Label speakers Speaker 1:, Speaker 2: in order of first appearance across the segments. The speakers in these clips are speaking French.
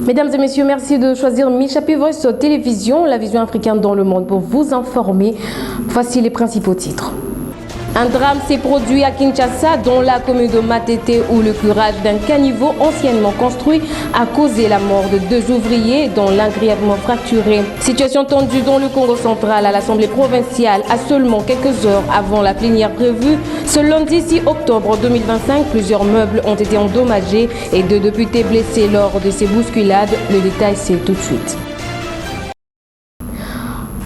Speaker 1: Mesdames et messieurs, merci de choisir Michapi Voice Télévision, la vision africaine dans le monde pour vous informer. Voici les principaux titres. Un drame s'est produit à Kinshasa, dans la commune de Matete, où le curage d'un caniveau anciennement construit a causé la mort de 2 ouvriers, dont l'un grièvement fracturé. Situation tendue dans le Congo central à l'Assemblée provinciale, à seulement quelques heures avant la plénière prévue. Ce lundi 6 octobre 2025, plusieurs meubles ont été endommagés et 2 députés blessés lors de ces bousculades. Le détail, c'est tout de suite.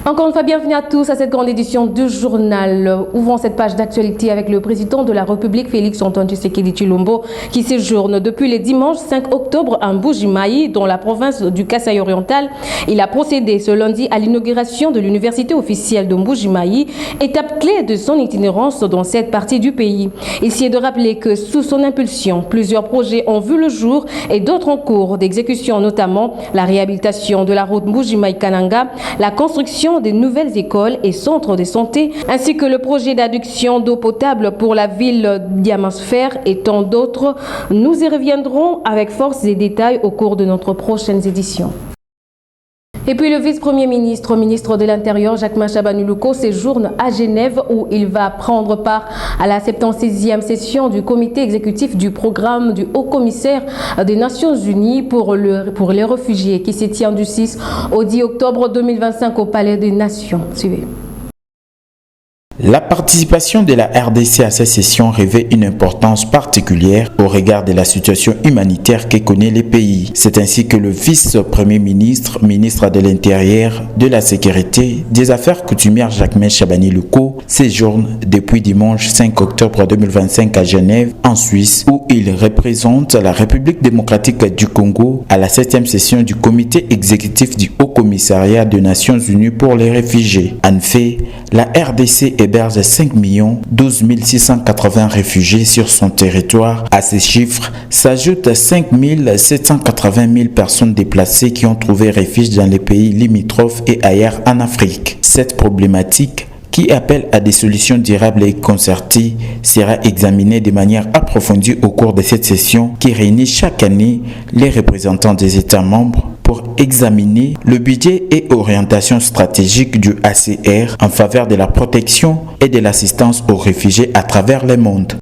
Speaker 1: Encore une fois, bienvenue à tous à cette grande édition du journal. Ouvrons cette page d'actualité avec le président de la République, Félix Antoine Tshisekedi Tshilombo, qui séjourne depuis le dimanche 5 octobre à Mbuji-Mayi, dans la province du Kasaï oriental. Il a procédé ce lundi à l'inauguration de l'université officielle de Mbuji-Mayi, étape clé de son itinérance dans cette partie du pays. Ici est de rappeler que sous son impulsion, plusieurs projets ont vu le jour et d'autres en cours d'exécution, notamment la réhabilitation de la route Mbuji-Mayi-Kananga, la construction des nouvelles écoles et centres de santé, ainsi que le projet d'adduction d'eau potable pour la ville Diamasphère et tant d'autres. Nous y reviendrons avec force et détails au cours de notre prochaine édition. Et puis le vice-premier ministre, ministre de l'Intérieur, Jacquemain Chaban-Ullouko, séjourne à Genève où il va prendre part à la 76e session du comité exécutif du programme du Haut-Commissaire des Nations Unies pour les réfugiés qui se tient du 6 au 10 octobre 2025 au Palais des Nations. Suivez.
Speaker 2: La participation de la RDC à cette session revêt une importance particulière au regard de la situation humanitaire que connaît le pays. C'est ainsi que le vice-premier ministre, ministre de l'Intérieur, de la Sécurité, des Affaires coutumières Jacquemain Chaban-Ullouko séjourne depuis dimanche 5 octobre 2025 à Genève, en Suisse, où il représente la République démocratique du Congo à la 7e session du comité exécutif du Haut-Commissariat des Nations Unies pour les réfugiés. En fait, la RDC héberge 5 12 680 réfugiés sur son territoire. À ces chiffres s'ajoutent 5 780 000 personnes déplacées qui ont trouvé refuge dans les pays limitrophes et ailleurs en Afrique. Cette problématique, qui appelle à des solutions durables et concertées, sera examinée de manière approfondie au cours de cette session qui réunit chaque année les représentants des États membres pour examiner le budget et orientation stratégique du HCR en faveur de la protection et de l'assistance aux réfugiés à travers le monde.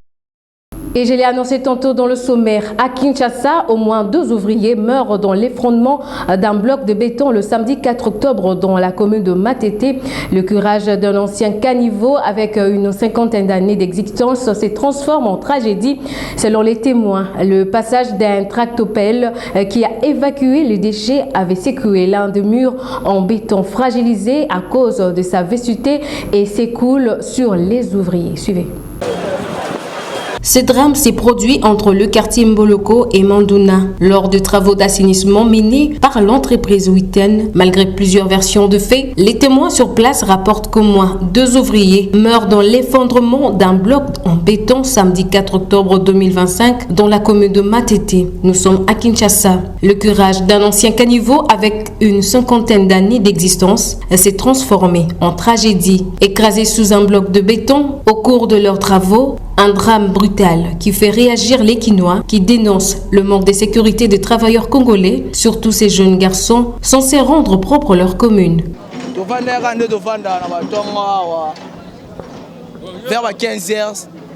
Speaker 1: Et je l'ai annoncé tantôt dans le sommaire, à Kinshasa, au moins 2 ouvriers meurent dans l'effondrement d'un bloc de béton le samedi 4 octobre dans la commune de Matete. Le curage d'un ancien caniveau avec une 50aine d'années d'existence se transforme en tragédie. Selon les témoins, le passage d'un tractopelle qui a évacué les déchets avait secoué l'un des murs en béton fragilisé à cause de sa vésité et s'écoule sur les ouvriers. Suivez. Ce drame s'est produit entre le quartier Mboloko et Mandouna lors de travaux d'assainissement menés par l'entreprise Witten. Malgré plusieurs versions de faits, les témoins sur place rapportent qu'au moins 2 ouvriers meurent dans l'effondrement d'un bloc en béton samedi 4 octobre 2025 dans la commune de Matete. Nous sommes à Kinshasa. Le curage d'un ancien caniveau avec une 50aine d'années d'existence s'est transformé en tragédie. Écrasé sous un bloc de béton au cours de leurs travaux, un drame brutal qui fait réagir les Kinois qui dénoncent le manque de sécurité des travailleurs congolais, surtout ces jeunes garçons censés rendre propre leur commune.
Speaker 3: Vers 15 heures.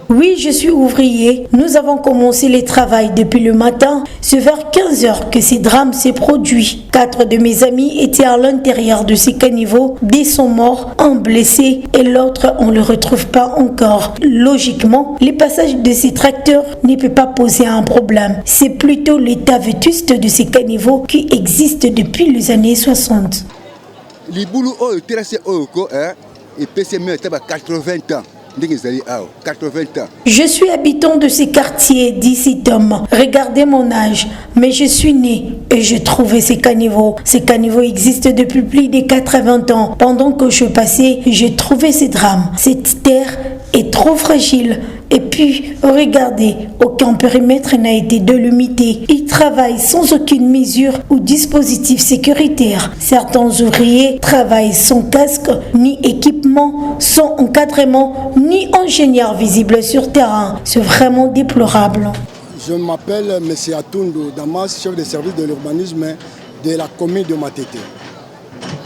Speaker 4: Oui, je suis ouvrier. Nous avons commencé les travaux depuis le matin. C'est vers 15 heures que ces drames s'est produit. 4 de mes amis étaient à l'intérieur de ces caniveaux. Des sont morts, un blessé et l'autre, on ne le retrouve pas encore. Logiquement, le passage de ces tracteurs ne peut pas poser un problème. C'est plutôt l'état vétuste de ces caniveaux qui existe depuis les années 60.
Speaker 3: Les boulots ont été restés au et PCM 80 ans. 80 ans.
Speaker 4: Je suis habitant de ces quartiers, dit cet homme. Regardez mon âge, mais je suis né et j'ai trouvé ces caniveaux. Ces caniveaux existent depuis plus de 80 ans. Pendant que je passais, j'ai trouvé ces drames. Cette terre est trop fragile. Et puis, regardez, aucun périmètre n'a été délimité. Ils travaillent sans aucune mesure ou dispositif sécuritaire. Certains ouvriers travaillent sans casque, ni équipement, sans encadrement, ni ingénieur visible sur terrain. C'est vraiment déplorable.
Speaker 5: Je m'appelle M. Atoundou Damas, chef de service de l'urbanisme de la commune de Matete.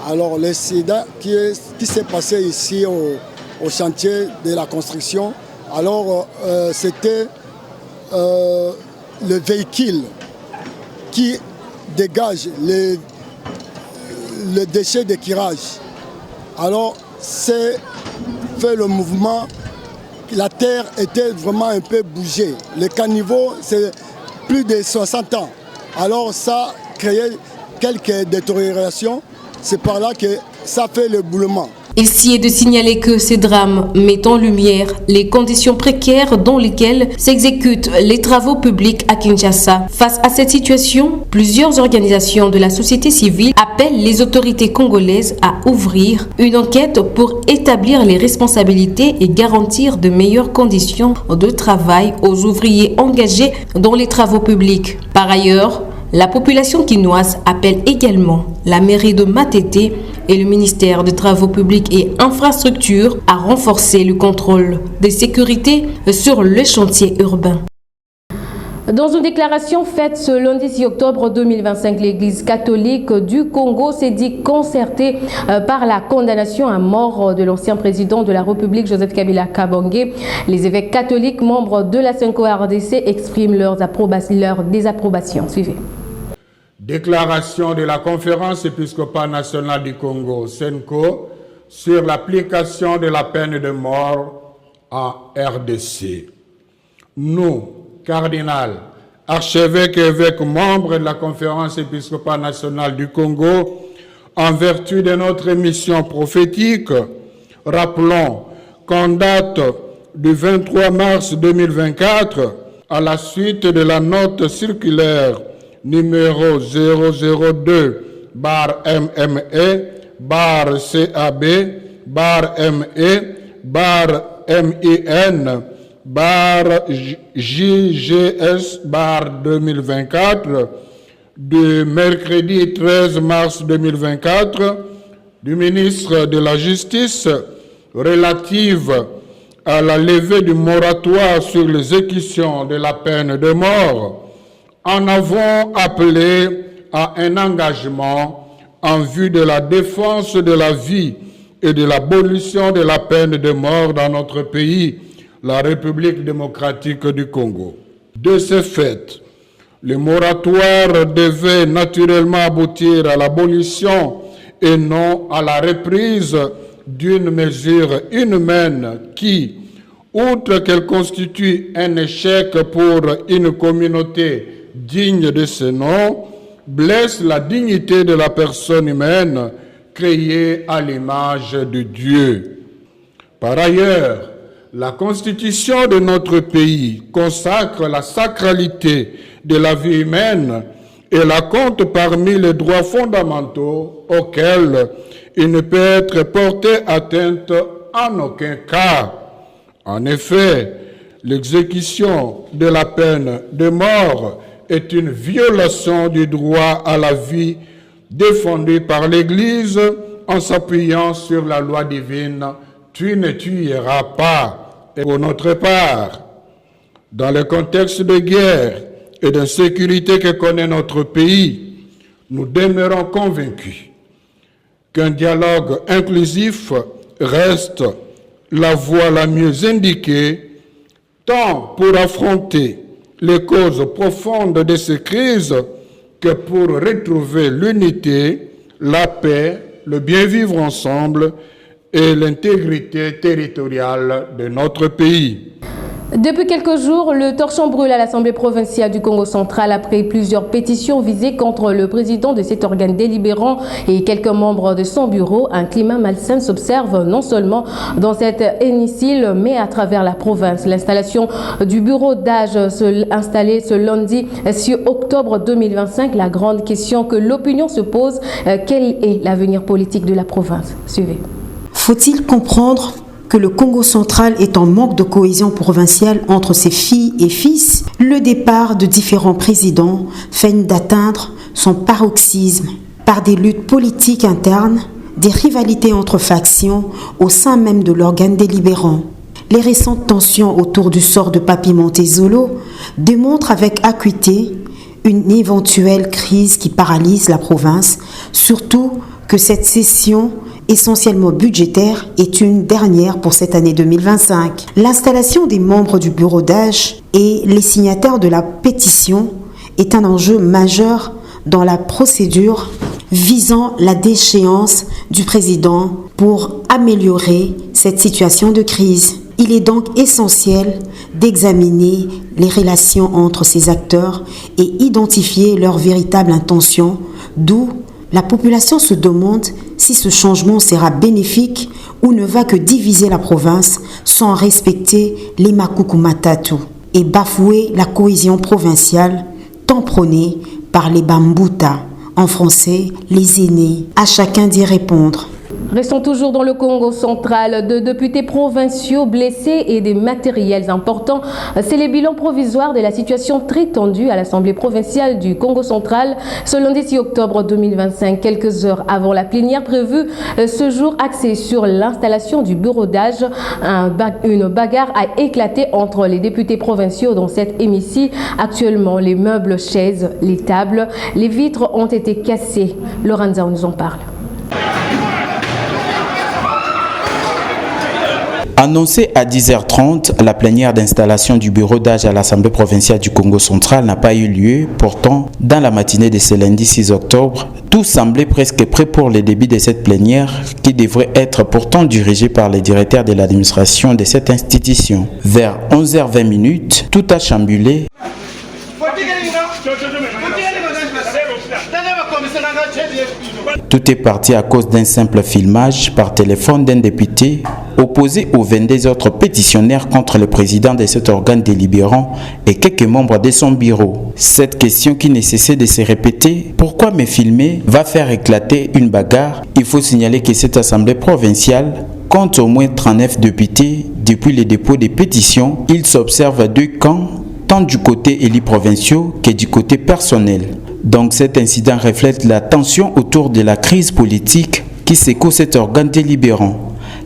Speaker 5: Alors, l'incident qui s'est passé ici au chantier de la construction, alors c'était le véhicule qui dégage le déchet de curage. Alors c'est fait le mouvement, la terre était vraiment un peu bougée. Le caniveau c'est plus de 60 ans. Alors ça a créé quelques détériorations. C'est par là que ça fait le boulement.
Speaker 1: Ici est de signaler que ces drames mettent en lumière les conditions précaires dans lesquelles s'exécutent les travaux publics à Kinshasa. Face à cette situation, plusieurs organisations de la société civile appellent les autorités congolaises à ouvrir une enquête pour établir les responsabilités et garantir de meilleures conditions de travail aux ouvriers engagés dans les travaux publics. Par ailleurs, la population quinoise appelle également la mairie de Matete et le ministère des Travaux publics et Infrastructures à renforcer le contrôle de sécurité sur le chantier urbain. Dans une déclaration faite ce lundi 6 octobre 2025, l'Église catholique du Congo s'est dit concertée par la condamnation à mort de l'ancien président de la République, Joseph Kabila Kabange. Les évêques catholiques membres de la 5ORDC expriment leur désapprobation. Suivez.
Speaker 6: Déclaration de la Conférence épiscopale nationale du Congo, CENCO, sur l'application de la peine de mort en RDC. Nous, cardinal, archevêque et évêque membres de la Conférence épiscopale nationale du Congo, en vertu de notre mission prophétique, rappelons qu'en date du 23 mars 2024, à la suite de la note circulaire numéro 002-ME/CAB/ME/JGS/2024 du mercredi 13 mars 2024 du ministre de la Justice relative à la levée du moratoire sur l'exécution de la peine de mort, en avons appelé à un engagement en vue de la défense de la vie et de l'abolition de la peine de mort dans notre pays, la République démocratique du Congo. De ce fait, le moratoire devait naturellement aboutir à l'abolition et non à la reprise d'une mesure inhumaine qui, outre qu'elle constitue un échec pour une communauté digne de ce nom, blesse la dignité de la personne humaine créée à l'image de Dieu. Par ailleurs, la Constitution de notre pays consacre la sacralité de la vie humaine et la compte parmi les droits fondamentaux auxquels il ne peut être porté atteinte en aucun cas. En effet, l'exécution de la peine de mort est une violation du droit à la vie défendu par l'Église en s'appuyant sur la loi divine « Tu ne tueras pas ». Et pour notre part, dans le contexte de guerre et d'insécurité que connaît notre pays, nous demeurons convaincus qu'un dialogue inclusif reste la voie la mieux indiquée, tant pour affronter les causes profondes de ces crises que pour retrouver l'unité, la paix, le bien-vivre ensemble et l'intégrité territoriale de notre pays.
Speaker 1: Depuis quelques jours, le torchon brûle à l'Assemblée provinciale du Congo central après plusieurs pétitions visées contre le président de cet organe délibérant et quelques membres de son bureau. Un climat malsain s'observe non seulement dans cet hémicycle, mais à travers la province. L'installation du bureau d'âge installé ce lundi 6 octobre 2025, la grande question que l'opinion se pose, quel est l'avenir politique de la province? Suivez.
Speaker 3: Faut-il comprendre que le Congo central est en manque de cohésion provinciale entre ses filles et fils? Le départ de différents présidents feint d'atteindre son paroxysme par des luttes politiques internes, des rivalités entre factions au sein même de l'organe délibérant. Les récentes tensions autour du sort de Papi Montezolo démontrent avec acuité une éventuelle crise qui paralyse la province, surtout que cette session essentiellement budgétaire est une dernière pour cette année 2025. L'installation des membres du bureau d'âge et les signataires de la pétition est un enjeu majeur dans la procédure visant la déchéance du président pour améliorer cette situation de crise. Il est donc essentiel d'examiner les relations entre ces acteurs et identifier leurs véritables intentions, d'où la population se demande si ce changement sera bénéfique ou ne va que diviser la province sans respecter les Makuku Matatu et bafouer la cohésion provinciale tant prônée par les Bambuta, en français les aînés. À chacun d'y répondre.
Speaker 1: Restons toujours dans le Congo central. De députés provinciaux blessés et des matériels importants. C'est le bilan provisoire de la situation très tendue à l'Assemblée provinciale du Congo central ce lundi 6 octobre 2025, quelques heures avant la plénière prévue. Ce jour axé sur l'installation du bureau d'âge, une bagarre a éclaté entre les députés provinciaux dans cet hémicycle. Actuellement, les meubles, chaises, les tables, les vitres ont été cassées. Lorenza nous en parle.
Speaker 2: Annoncée à 10h30, la plénière d'installation du bureau d'âge à l'Assemblée provinciale du Congo central n'a pas eu lieu. Pourtant, dans la matinée de ce lundi 6 octobre, tout semblait presque prêt pour le début de cette plénière qui devrait être pourtant dirigée par les directeurs de l'administration de cette institution. Vers 11h20, tout a chamboulé. Tout est parti à cause d'un simple filmage par téléphone d'un député opposé aux 22 autres pétitionnaires contre le président de cet organe délibérant et quelques membres de son bureau. Cette question qui ne cessait de se répéter, pourquoi me filmer, va faire éclater une bagarre? Il faut signaler que cette assemblée provinciale compte au moins 39 députés. Depuis le dépôt des pétitions, il s'observe deux camps, tant du côté élus provinciaux que du côté personnel. Donc cet incident reflète la tension autour de la crise politique qui secoue cet organe délibérant.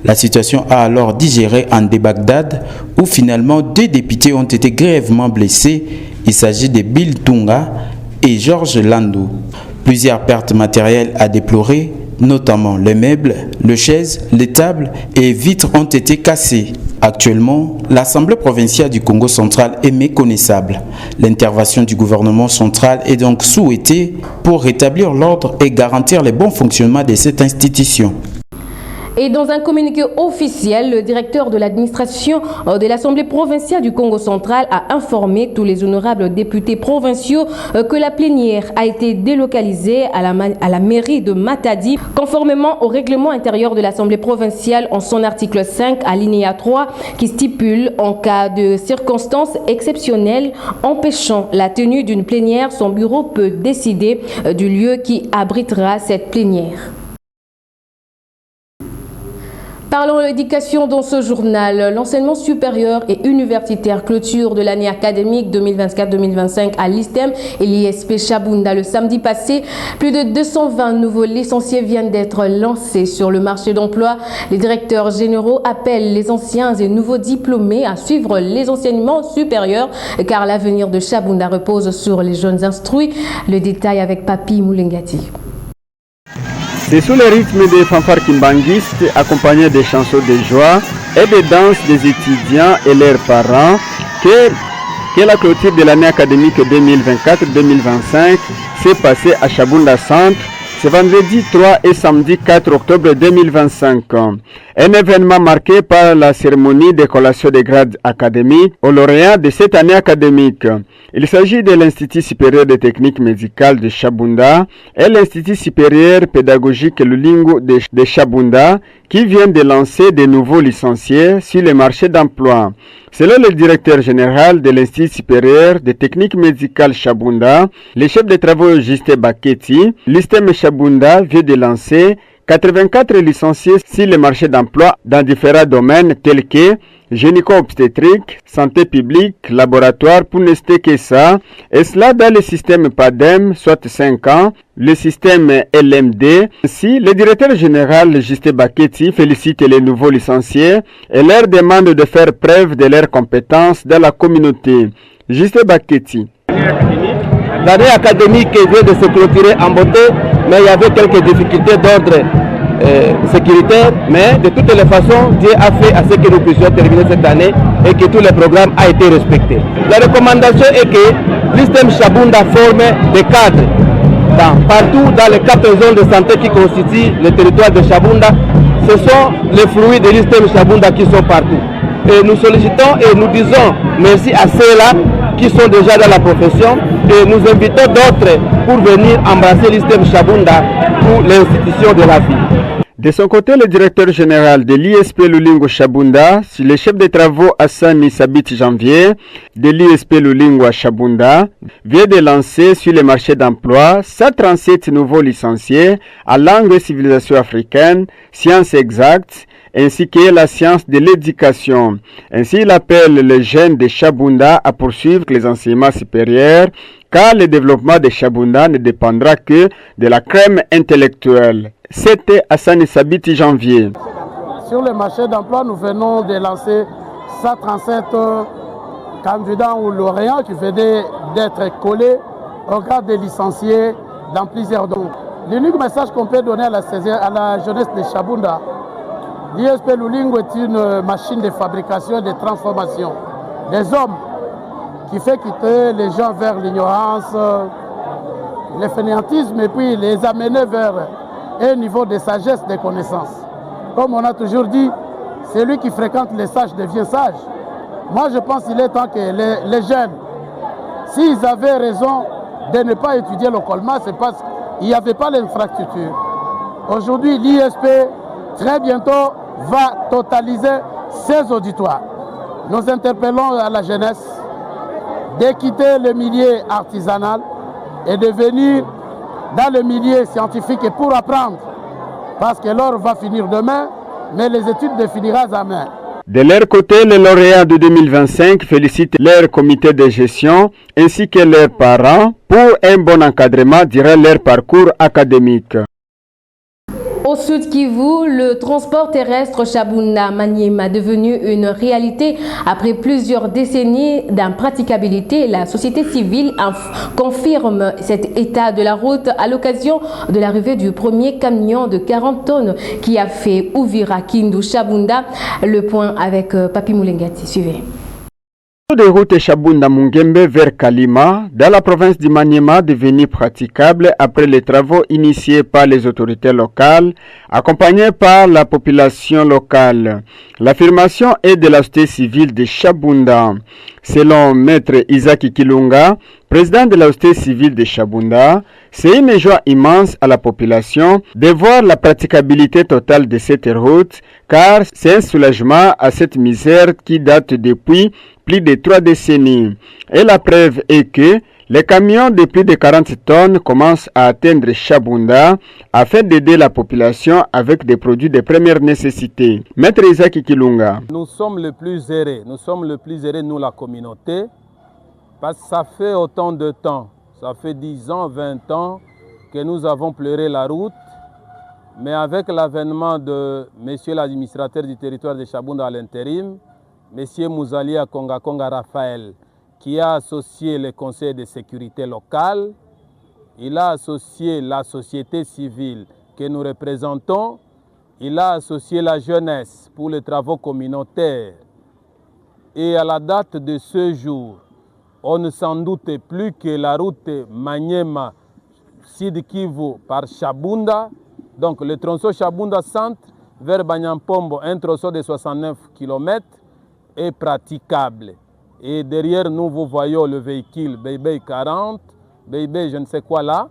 Speaker 2: La situation a alors digéré en Bagdad où finalement deux députés ont été grièvement blessés. Il s'agit de Bill Tunga et Georges Landou. Plusieurs pertes matérielles à déplorer, notamment les meubles, les chaises, les tables et vitres ont été cassées. Actuellement, l'Assemblée provinciale du Congo central est méconnaissable. L'intervention du gouvernement central est donc souhaitée pour rétablir l'ordre et garantir le bon fonctionnement de cette institution.
Speaker 1: Et dans un communiqué officiel, le directeur de l'administration de l'Assemblée provinciale du Congo central a informé tous les honorables députés provinciaux que la plénière a été délocalisée à la mairie de Matadi, conformément au règlement intérieur de l'Assemblée provinciale en son article 5, alinéa 3, qui stipule en cas de circonstances exceptionnelles empêchant la tenue d'une plénière, son bureau peut décider du lieu qui abritera cette plénière. Parlons de l'éducation dans ce journal. L'enseignement supérieur et universitaire clôture de l'année académique 2024-2025 à l'ISTEM et l'ISP Chabunda le samedi passé. Plus de 220 nouveaux licenciés viennent d'être lancés sur le marché d'emploi. Les directeurs généraux appellent les anciens et nouveaux diplômés à suivre les enseignements supérieurs car l'avenir de Chabunda repose sur les jeunes instruits. Le détail avec Papi Moulengati.
Speaker 7: C'est sous le rythme des fanfares kimbanguistes accompagnés des chansons de joie et des danses des étudiants et leurs parents que la clôture de l'année académique 2024-2025 s'est passée à Chabunda Centre, ce vendredi 3 et samedi 4 octobre 2025. Un événement marqué par la cérémonie de collation des grades académiques aux lauréats de cette année académique. Il s'agit de l'Institut supérieur de techniques médicales de Chabunda et l'Institut supérieur pédagogique Lulingu de Chabunda qui viennent de lancer de nouveaux licenciés sur le marché d'emploi. Selon le directeur général de l'Institut supérieur de techniques médicales Chabunda, le chef de travaux Justin Baketi, l'ISTEM Chabunda vient de lancer 84 licenciés sur le marché d'emploi dans différents domaines tels que gynéco-obstétrique, santé publique, laboratoire, pour ne citer que ça, et cela dans le système PADEM, soit 5 ans, le système LMD. Ainsi, le directeur général Justin Baketi félicite les nouveaux licenciés et leur demande de faire preuve de leurs compétences dans la communauté. Justin Baketi.
Speaker 8: L'année académique vient de se clôturer en beauté, mais il y avait quelques difficultés d'ordre sécuritaire, mais de toutes les façons, Dieu a fait à ce que nous puissions terminer cette année et que tous les programmes ont été respectés. La recommandation est que l'ISTEM Chabunda forme des cadres partout dans les 4 zones de santé qui constituent le territoire de Chabunda. Ce sont les fruits de l'ISTEM Chabunda qui sont partout. Et nous sollicitons et nous disons merci à ceux-là qui sont déjà dans la profession et nous invitons d'autres pour venir embrasser l'ISTEM Chabunda pour l'institution de la vie.
Speaker 7: De son côté, le directeur général de l'ISP Lulingu Chabunda, le chef de travaux Hassani Sabit Janvier de l'ISP Lulingu Chabunda, vient de lancer sur le marché d'emploi 137 nouveaux licenciés en langue et civilisation africaine, sciences exactes, ainsi que la science de l'éducation. Ainsi, il appelle les jeunes de Chabunda à poursuivre les enseignements supérieurs, car le développement de Chabunda ne dépendra que de la crème intellectuelle. C'était Hassani Sabiti Janvier.
Speaker 9: Sur le marché d'emploi, nous venons de lancer 137 candidats ou lauréats qui venaient d'être collés au grade des licenciés dans plusieurs domaines. L'unique message qu'on peut donner à la jeunesse de Chabunda, l'ISP Lulingu est une machine de fabrication et de transformation des hommes qui fait quitter les gens vers l'ignorance, le fainéantisme et puis les amener vers un niveau de sagesse, de connaissance. Comme on a toujours dit, celui qui fréquente les sages devient sage. Moi je pense qu'il est temps que les jeunes, s'ils avaient raison de ne pas étudier le Colma, c'est parce qu'il n'y avait pas l'infrastructure. Aujourd'hui, l'ISP, très bientôt, va totaliser ses auditoires. Nous interpellons à la jeunesse de quitter le milieu artisanal et de venir dans le milieu scientifique et pour apprendre. Parce que l'or va finir demain, mais les études ne finiront jamais.
Speaker 7: De leur côté, les lauréats de 2025 félicitent leur comité de gestion ainsi que leurs parents pour un bon encadrement durant leur parcours académique.
Speaker 1: Au Sud Kivu, le transport terrestre Chabunda-Maniema est devenu une réalité après plusieurs décennies d'impraticabilité. La société civile confirme cet état de la route à l'occasion de l'arrivée du premier camion de 40 tonnes qui a fait Uvira Kindu Chabunda. Le point avec Papi Moulengati. Suivez.
Speaker 7: De route Chabunda Mungembe vers Kalima, dans la province du Maniema, devenu praticable après les travaux initiés par les autorités locales, accompagnés par la population locale. L'affirmation est de la société civile de Chabunda. Selon Maître Isaac Kilunga, président de la société civile de Chabunda, c'est une joie immense à la population de voir la praticabilité totale de cette route, car c'est un soulagement à cette misère qui date depuis plus de 3 décennies. Et la preuve est que les camions de plus de 40 tonnes commencent à atteindre Chabunda afin d'aider la population avec des produits de première nécessité. Maître Isaac Kilunga.
Speaker 10: Nous sommes les plus heureux, nous la communauté, parce que ça fait autant de temps, ça fait 10 ans, 20 ans que nous avons pleuré la route, mais avec l'avènement de monsieur l'administrateur du territoire de Chabunda à l'intérim, monsieur Mouzalia Konga Raphaël, qui a associé le conseil de sécurité locale, il a associé la société civile que nous représentons, il a associé la jeunesse pour les travaux communautaires. Et à la date de ce jour, on ne s'en doute plus que la route Maniema Sud Kivu par Chabunda. Donc le tronçon Chabunda centre vers Banyampombo, un tronçon de 69 km est praticable. Et derrière nous, vous voyez le véhicule BB 40, BB je ne sais quoi là,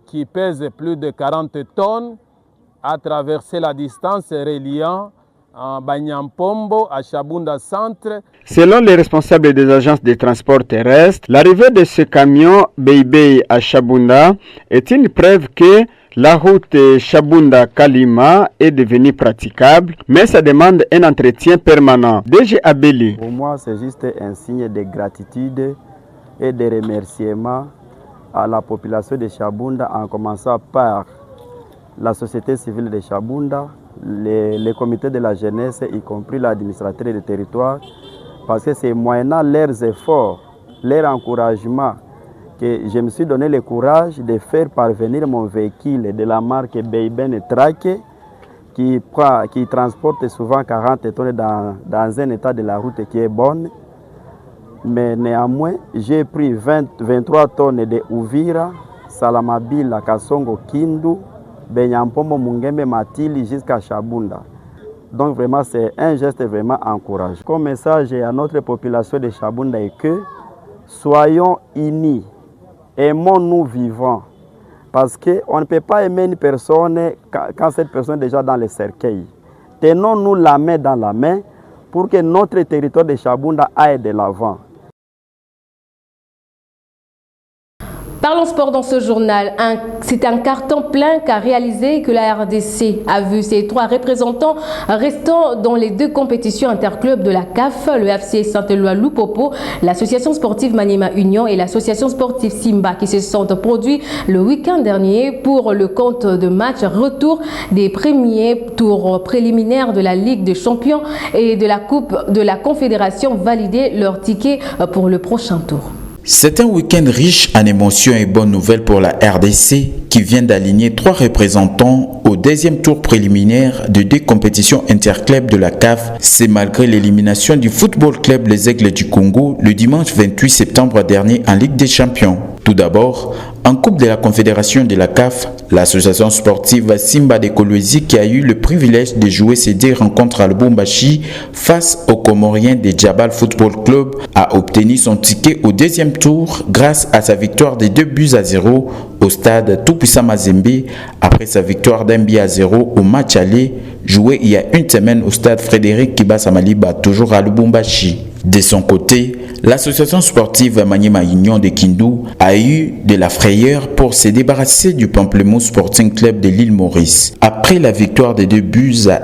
Speaker 10: qui pèse plus de 40 tonnes, à traverser la distance reliant Banyampombo à Chabunda Centre.
Speaker 7: Selon les responsables des agences de transport terrestre, l'arrivée de ce camion BB à Chabunda est une preuve que la route Chabunda-Kalima est devenue praticable, mais ça demande un entretien permanent. DG Abeli.
Speaker 11: Pour moi, c'est juste un signe de gratitude et de remerciement à la population de Chabunda, en commençant par la société civile de Chabunda, les comités de la jeunesse, y compris l'administrateur du territoire, parce que c'est moyennant leurs efforts, leur encouragement, que je me suis donné le courage de faire parvenir mon véhicule de la marque Beiben Track qui transporte souvent 40 tonnes dans un état de la route qui est bonne. Mais néanmoins, j'ai pris 23 tonnes de Uvira, Salamabila, Kasongo, Kindu, Banyampombo, Mungembe, Matili jusqu'à Chabunda. Donc vraiment, c'est un geste vraiment encourageant. Comme message à notre population de Chabunda est que soyons unis. Aimons-nous vivants, parce qu'on ne peut pas aimer une personne quand cette personne est déjà dans le cercueil. Tenons-nous la main dans la main pour que notre territoire de Chabunda aille de l'avant.
Speaker 1: Parlons sport dans ce journal. C'est un carton plein qu'a réalisé que la RDC a vu ses 3 représentants restant dans les 2 compétitions interclubs de la CAF, le FC Saint-Éloi-Lupopo, l'association sportive Maniema Union et l'association sportive Simba qui se sont produits le week-end dernier pour le compte de match retour des premiers tours préliminaires de la Ligue des Champions et de la Coupe de la Confédération valider leur ticket pour le prochain tour.
Speaker 2: C'est un week-end riche en émotions et bonnes nouvelles pour la RDC qui vient d'aligner 3 représentants au 2e tour préliminaire de 2 compétitions interclubs de la CAF. C'est malgré l'élimination du Football Club Les Aigles du Congo le dimanche 28 septembre dernier en Ligue des Champions. Tout d'abord, en Coupe de la Confédération de la CAF, l'association sportive Simba de Kolwezi qui a eu le privilège de jouer ces 2 rencontres à Lubumbashi face aux Comoriens de Djabal Football Club a obtenu son ticket au 2e tour grâce à sa victoire de 2-0 au stade Tout-Puissant Mazembe après sa victoire d'1-0 au match aller joué il y a une semaine au stade Frédéric Kibasa Maliba, toujours à Lubumbashi. De son côté, l'association sportive Maniema Union de Kindu a eu de la frayeur pour se débarrasser du Pamplemousse Sporting Club de l'île Maurice. Après la victoire de 2-1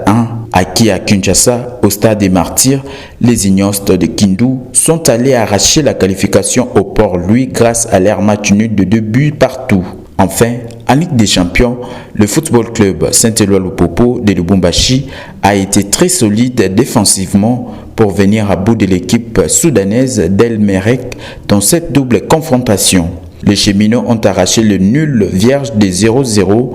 Speaker 2: acquis à Kinshasa au stade des Martyrs, les Ignostes de Kindu sont allés arracher la qualification au Port-Louis grâce à leur match nul de 2 buts partout. Enfin, en Ligue des Champions, le football club Saint-Éloi-Lupopo de Lubumbashi a été très solide défensivement pour venir à bout de l'équipe soudanaise d'El Merreikh dans cette double confrontation. Les cheminots ont arraché le nul vierge de 0-0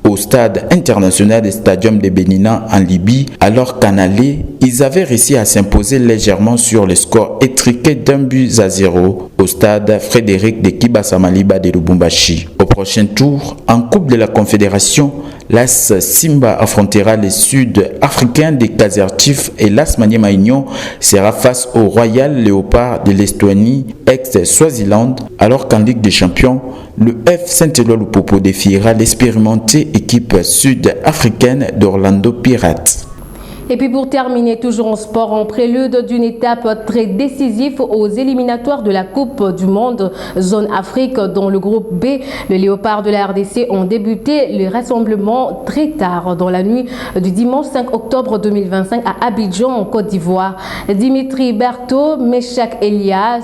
Speaker 2: au stade international des Stadium de Benina en Libye, alors qu'en aller, ils avaient réussi à s'imposer légèrement sur le score étriqué d'1-0 au stade Frédéric de Kibasa Maliba de Lubumbashi. Au prochain tour, en Coupe de la Confédération, l'AS Simba affrontera les Sud-Africains des Kazertif et l'AS Maniema Union sera face au Royal Léopard de l'Estonie, ex-Swaziland, alors qu'en Ligue des Champions, le F Saint-Éloi-Lupopo défiera l'expérimentée équipe sud-africaine d'Orlando Pirates.
Speaker 1: Et puis pour terminer, toujours en sport, en prélude d'une étape très décisive aux éliminatoires de la Coupe du Monde Zone Afrique dans le groupe B, les Léopards de la RDC ont débuté le rassemblement très tard dans la nuit du dimanche 5 octobre 2025 à Abidjan en Côte d'Ivoire. Dimitri Berthaud, Meshak Elia,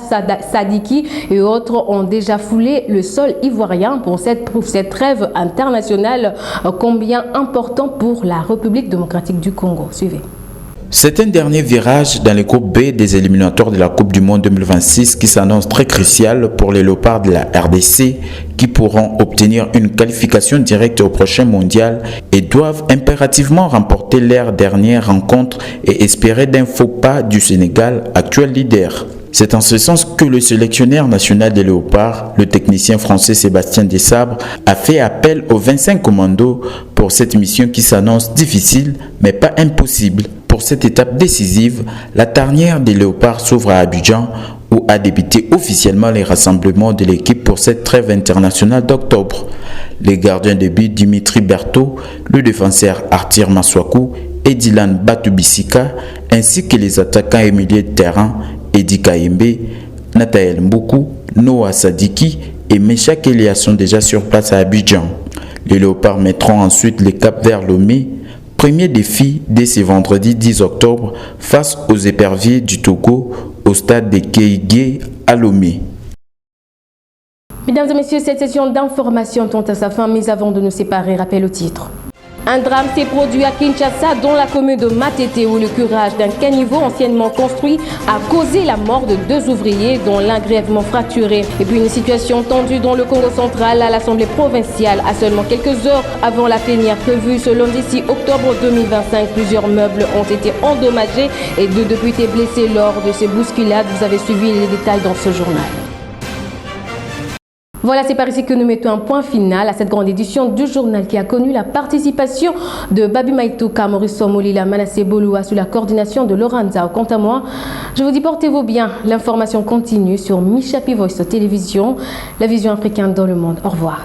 Speaker 1: Sadiki et autres ont déjà foulé le sol ivoirien pour cette trêve internationale combien important pour la République démocratique du Congo. Suivez.
Speaker 2: C'est un dernier virage dans le groupe B des éliminatoires de la Coupe du Monde 2026 qui s'annonce très crucial pour les Léopards de la RDC qui pourront obtenir une qualification directe au prochain mondial et doivent impérativement remporter leur dernière rencontre et espérer d'un faux pas du Sénégal, actuel leader. C'est en ce sens que le sélectionneur national des léopards, le technicien français Sébastien Desabre, a fait appel aux 25 commandos pour cette mission qui s'annonce difficile mais pas impossible. Pour cette étape décisive, la tanière des léopards s'ouvre à Abidjan où a débuté officiellement les rassemblements de l'équipe pour cette trêve internationale d'octobre. Les gardiens de but Dimitri Berthaud, le défenseur Arthur Maswaku et Dylan Batubisika, ainsi que les attaquants et milieux de terrain Edi Kayembe, Nathaël Mboukou, Noah Sadiki et Meshak Elia sont déjà sur place à Abidjan. Les léopards mettront ensuite le cap vers Lomé. Premier défi dès ce vendredi 10 octobre face aux éperviers du Togo au stade de Keigué à Lomé.
Speaker 1: Mesdames et messieurs, cette session d'information tend à sa fin, mais avant de nous séparer, rappel au titre. Un drame s'est produit à Kinshasa, dans la commune de Matete, où le curage d'un caniveau anciennement construit a causé la mort de 2 ouvriers, dont l'un grièvement fracturé. Et puis une situation tendue dans le Congo central à l'Assemblée provinciale. À seulement quelques heures avant la plénière prévue ce lundi 6 octobre 2025, plusieurs meubles ont été endommagés et 2 députés blessés lors de ces bousculades. Vous avez suivi les détails dans ce journal. Voilà, c'est par ici que nous mettons un point final à cette grande édition du journal qui a connu la participation de Babi Maïtouka, Maurice Somolila, Manassé Boloua sous la coordination de Lorenza. Quant à moi, je vous dis portez-vous bien. L'information continue sur Michapi Voice Télévision, la vision africaine dans le monde. Au revoir.